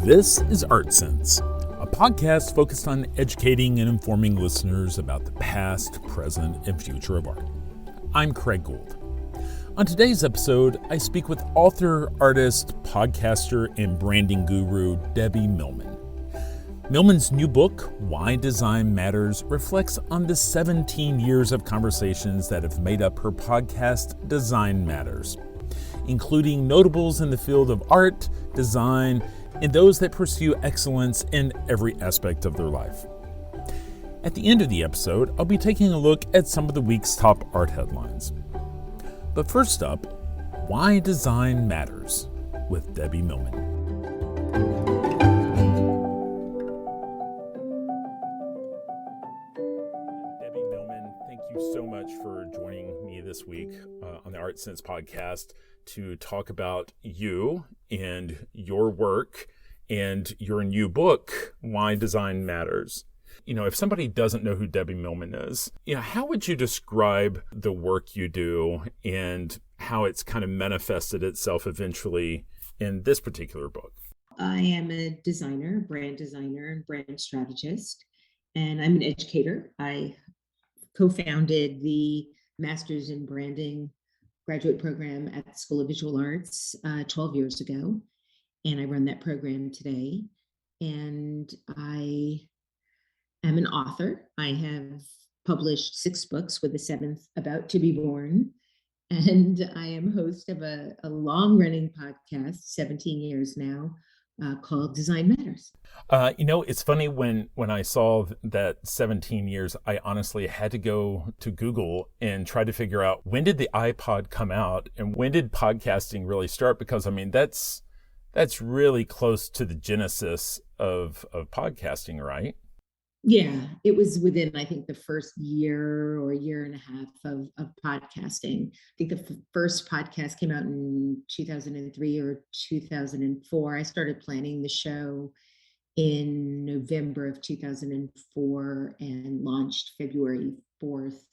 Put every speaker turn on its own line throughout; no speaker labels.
This is Art Sense, a podcast focused on educating and informing listeners about the past, present, and future of art. I'm Craig Gould. On today's episode, I speak with author, artist, podcaster, and branding guru Debbie Millman. Millman's new book, Why Design Matters, reflects on the 17 years of conversations that have made up her podcast, Design Matters, including notables in the field of art, design, and those that pursue excellence in every aspect of their life. At the end of the episode, I'll be taking a look at some of the week's top art headlines. But first up, Why Design Matters with Debbie Millman. Debbie Millman, thank you so much for joining me this week on the Art Sense podcast to talk about you and your work and your new book, Why Design Matters. You know, if somebody doesn't know who Debbie Millman is, how would you describe the work you do and how it's kind of manifested itself eventually in this particular book?
I am a designer, brand designer, and brand strategist, and I'm an educator. I co-founded the Masters in Branding graduate program at the School of Visual Arts 12 years ago, and I run that program today. And I am an author. I have published 6 books, with the 7th about to be born. And I am host of a long-running podcast, 17 years now, called Design Matters.
It's funny when I saw that 17 years, I honestly had to go to Google and try to figure out when did the iPod come out and when did podcasting really start? Because, that's really close to the genesis of podcasting, right?
Yeah, it was within, I think, the first year or year and a half of podcasting. I think the first podcast came out in 2003 or 2004. I started planning the show in November of 2004 and launched February 4th,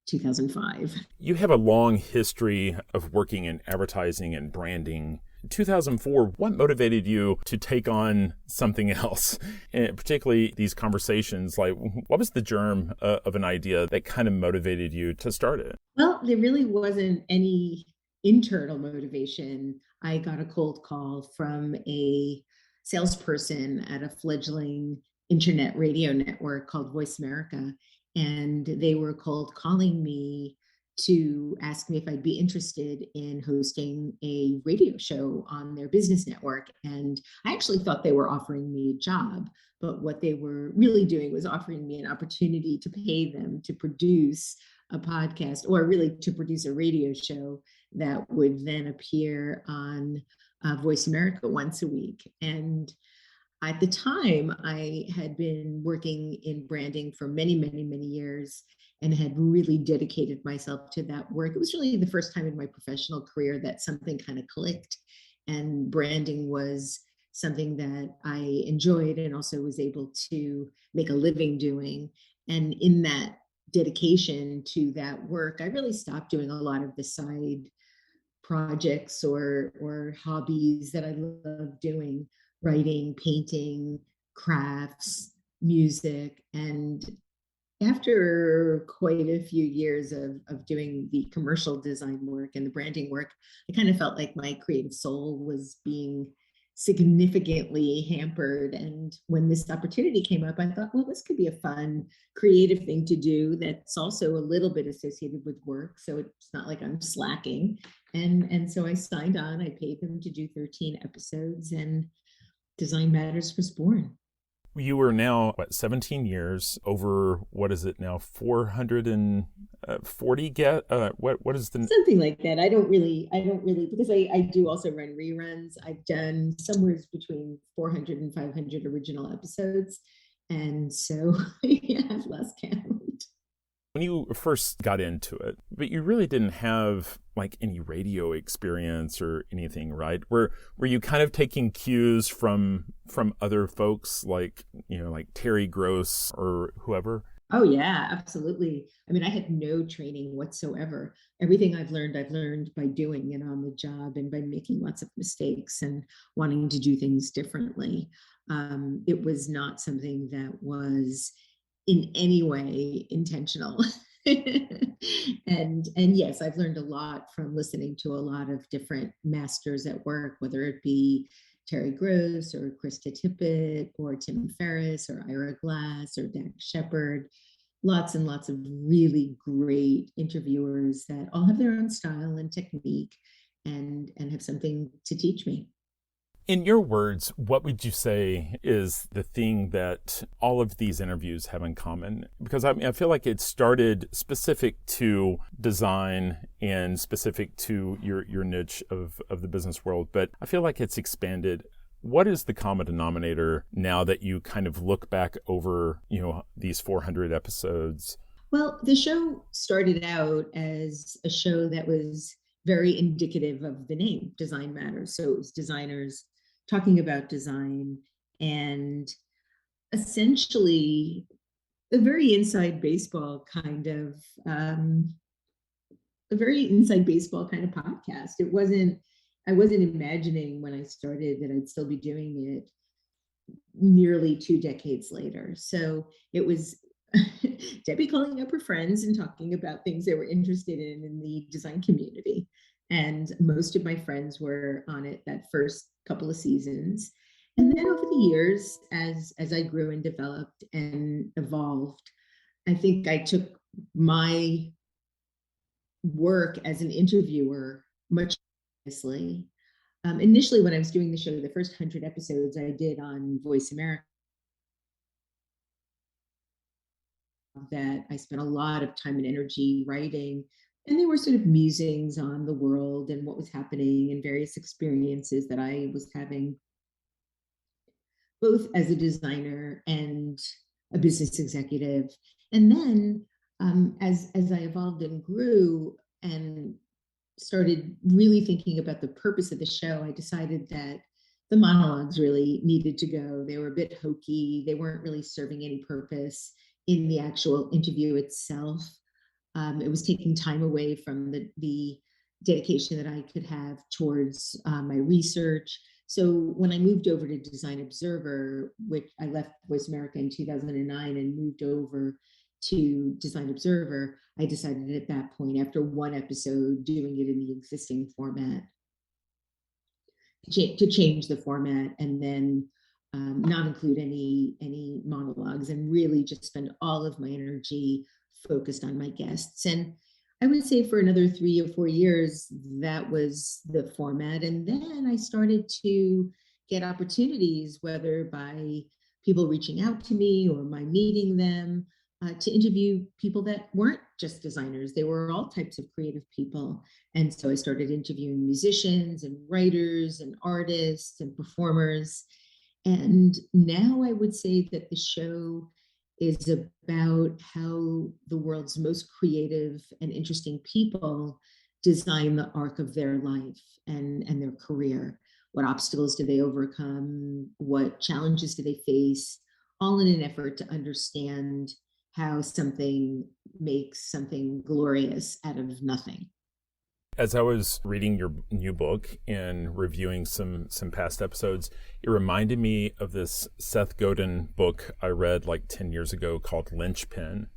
2005.
You have a long history of working in advertising and branding. In 2004, what motivated you to take on something else? And particularly these conversations, like what was the germ of an idea that kind of motivated you to start it?
Well, there really wasn't any internal motivation. I got a cold call from a salesperson at a fledgling internet radio network called Voice America. And they were cold calling me to ask me if I'd be interested in hosting a radio show on their business network. And I actually thought they were offering me a job, but what they were really doing was offering me an opportunity to pay them to produce a podcast, or really to produce a radio show that would then appear on Voice America once a week. And at the time, I had been working in branding for many, many, many years and had really dedicated myself to that work. It was really the first time in my professional career that something kind of clicked, and branding was something that I enjoyed and also was able to make a living doing. And in that dedication to that work, I really stopped doing a lot of the side projects or hobbies that I love doing: writing, painting, crafts, music. And after quite a few years of doing the commercial design work and the branding work, I kind of felt like my creative soul was being significantly hampered. And when this opportunity came up, I thought, well, this could be a fun, creative thing to do that's also a little bit associated with work. So it's not like I'm slacking. And so I signed on. I paid them to do 13 episodes, and Design Matters was born.
You were now, 17 years, over, what is it now, 440 what is the...
Something like that. I don't really, because I do also run reruns. I've done somewhere between 400 and 500 original episodes. And so I've lost count.
When you first got into it, but you really didn't have like any radio experience or anything, right? Were you kind of taking cues from other folks like Terry Gross or whoever?
Oh yeah, absolutely. I mean, I had no training whatsoever. Everything I've learned by doing and on the job and by making lots of mistakes and wanting to do things differently. It was not something that was in any way intentional. And yes, I've learned a lot from listening to a lot of different masters at work, whether it be Terry Gross or Krista Tippett or Tim Ferriss or Ira Glass or Dax Shepard. Lots and lots of really great interviewers that all have their own style and technique and have something to teach me.
In your words, what would you say is the thing that all of these interviews have in common? Because I mean, I feel like it started specific to design and specific to your niche of the business world, but I feel like it's expanded. What is the common denominator now that you kind of look back over, these 400 episodes?
Well, the show started out as a show that was very indicative of the name Design Matters. So it was designers talking about design and essentially a very inside baseball kind of a very inside baseball kind of podcast. I wasn't imagining when I started that I'd still be doing it nearly 2 decades later. So it was Debbie calling up her friends and talking about things they were interested in the design community. And most of my friends were on it that first couple of seasons. And then over the years, as I grew and developed and evolved, I think I took my work as an interviewer much seriously. Initially, when I was doing the show, the first 100 episodes I did on Voice America, that I spent a lot of time and energy writing. And they were sort of musings on the world and what was happening and various experiences that I was having, both as a designer and a business executive. And then as I evolved and grew and started really thinking about the purpose of the show, I decided that the monologues really needed to go. They were a bit hokey. They weren't really serving any purpose in the actual interview itself. It was taking time away from the dedication that I could have towards my research. So when I moved over to Design Observer, which I left Voice America in 2009 and moved over to Design Observer, I decided at that point, after one episode doing it in the existing format, to change the format and then not include any monologues and really just spend all of my energy focused on my guests. And I would say for another 3 or 4 years, that was the format. And then I started to get opportunities, whether by people reaching out to me or my meeting them, to interview people that weren't just designers. They were all types of creative people. And so I started interviewing musicians and writers and artists and performers. And now I would say that the show is about how the world's most creative and interesting people design the arc of their life and their career. What obstacles do they overcome? What challenges do they face? All in an effort to understand how something makes something glorious out of nothing.
As I was reading your new book and reviewing some past episodes, it reminded me of this Seth Godin book I read like 10 years ago called Lynchpin.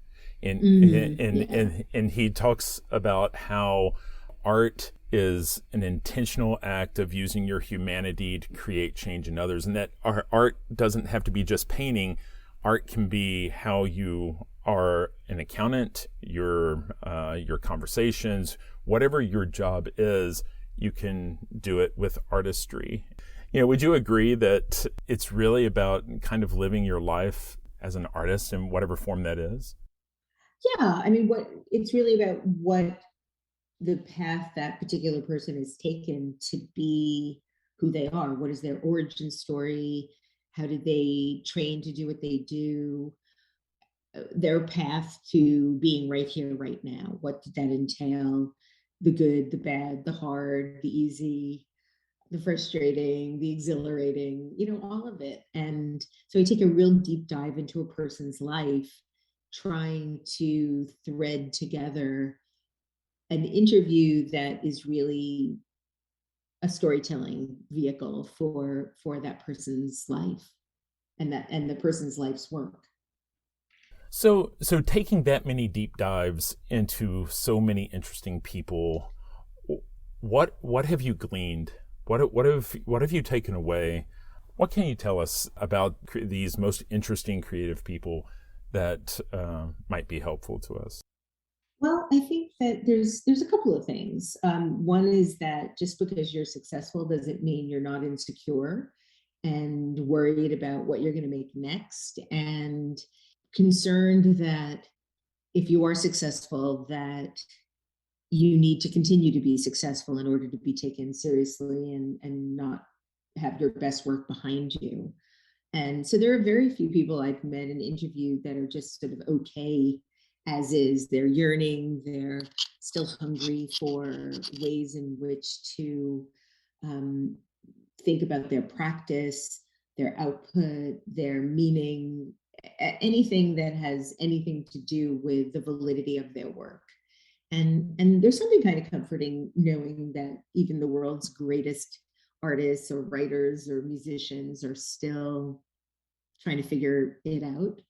And he talks about how art is an intentional act of using your humanity to create change in others, and that our art doesn't have to be just painting. Art can be how you are an accountant, your conversations, whatever your job is, you can do it with artistry. Would you agree that it's really about kind of living your life as an artist in whatever form that is?
Yeah, I mean, what it's really about what the path that particular person has taken to be who they are. What is their origin story? How did they train to do what they do? Their path to being right here, right now. What did that entail? The good, the bad, the hard, the easy, the frustrating, the exhilarating, all of it. And so I take a real deep dive into a person's life trying to thread together an interview that is really a storytelling vehicle for that person's life and the person's life's work.
So taking that many deep dives into so many interesting people, what have you gleaned? What have you taken away? What can you tell us about these most interesting creative people that might be helpful to us?
Well, I think that there's a couple of things. One is that just because you're successful doesn't mean you're not insecure and worried about what you're going to make next, and concerned that if you are successful, that you need to continue to be successful in order to be taken seriously and not have your best work behind you. And so there are very few people I've met and interviewed that are just sort of okay as is. They're yearning, they're still hungry for ways in which to um, think about their practice, their output, their meaning, anything that has anything to do with the validity of their work. And there's something kind of comforting knowing that even the world's greatest artists or writers or musicians are still trying to figure it out.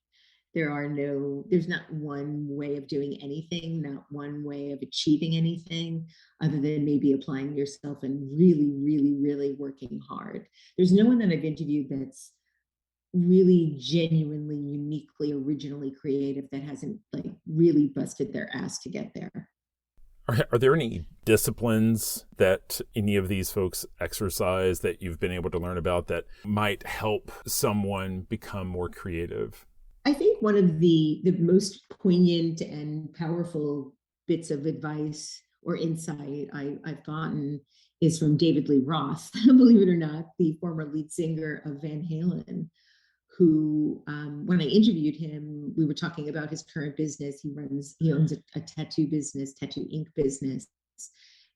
There's not one way of doing anything, not one way of achieving anything, other than maybe applying yourself and really, really, really working hard. There's no one that I've interviewed that's really genuinely, uniquely, originally creative that hasn't like really busted their ass to get there.
Are there any disciplines that any of these folks exercise that you've been able to learn about that might help someone become more creative?
I think one of the most poignant and powerful bits of advice or insight I've gotten is from David-Lee-Roth, believe it or not, the former lead singer of Van Halen, who, when I interviewed him, we were talking about his current business. He owns a tattoo business, tattoo ink business.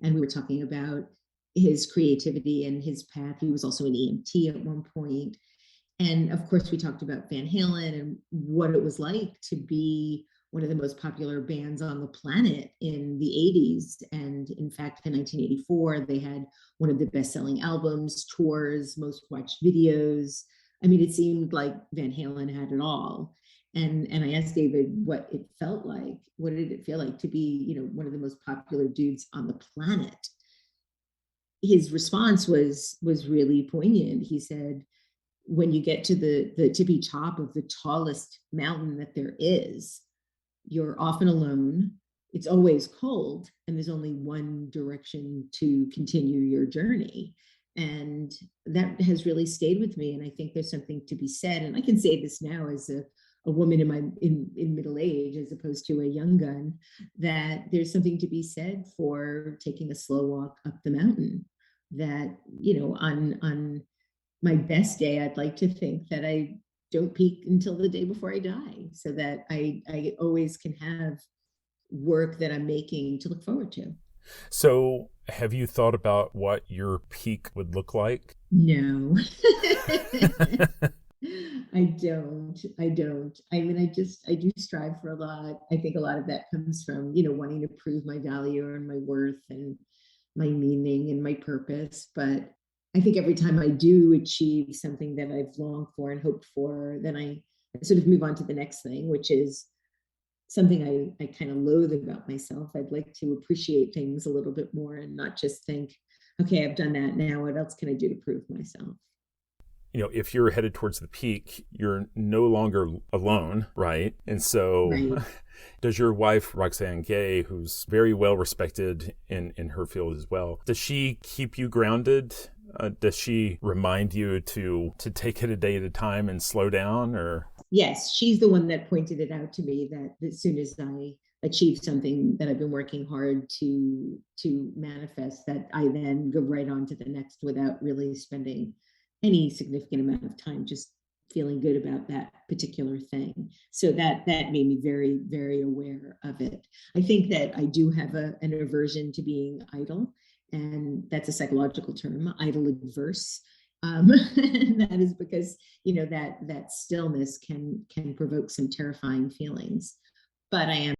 And we were talking about his creativity and his path. He was also an EMT at one point. And of course, we talked about Van Halen and what it was like to be one of the most popular bands on the planet in the 80s. And in fact, in 1984, they had one of the best-selling albums, tours, most watched videos. I mean, it seemed like Van Halen had it all. And I asked David what it felt like. What did it feel like to be, one of the most popular dudes on the planet? His response was really poignant. He said, when you get to the tippy top of the tallest mountain that there is, you're often alone. It's always cold, and there's only one direction to continue your journey. And that has really stayed with me. And I think there's something to be said. And I can say this now as a woman in middle age, as opposed to a young gun, that there's something to be said for taking a slow walk up the mountain. That, on my best day, I'd like to think that I don't peak until the day before I die, so that I always can have work that I'm making to look forward to.
So, have you thought about what your peak would look like?
No. I don't. I mean, I do strive for a lot. I think a lot of that comes from, wanting to prove my value and my worth and my meaning and my purpose. But I think every time I do achieve something that I've longed for and hoped for, then I sort of move on to the next thing, which is something I kind of loathe about myself. I'd like to appreciate things a little bit more and not just think, okay, I've done that. Now what else can I do to prove myself?
If you're headed towards the peak, you're no longer alone, right? And so
Right.
does your wife, Roxanne-gay, who's very well respected in her field as well, does she keep you grounded? Does she remind you to take it a day at a time and slow down? Or
Yes, she's the one that pointed it out to me, that as soon as I achieve something that I've been working hard to manifest, that I then go right on to the next without really spending any significant amount of time just feeling good about that particular thing. So that made me very, very aware of it. I think that I do have an aversion to being idle, and that's a psychological term, idle adverse. And that is because, that stillness can provoke some terrifying feelings. But I am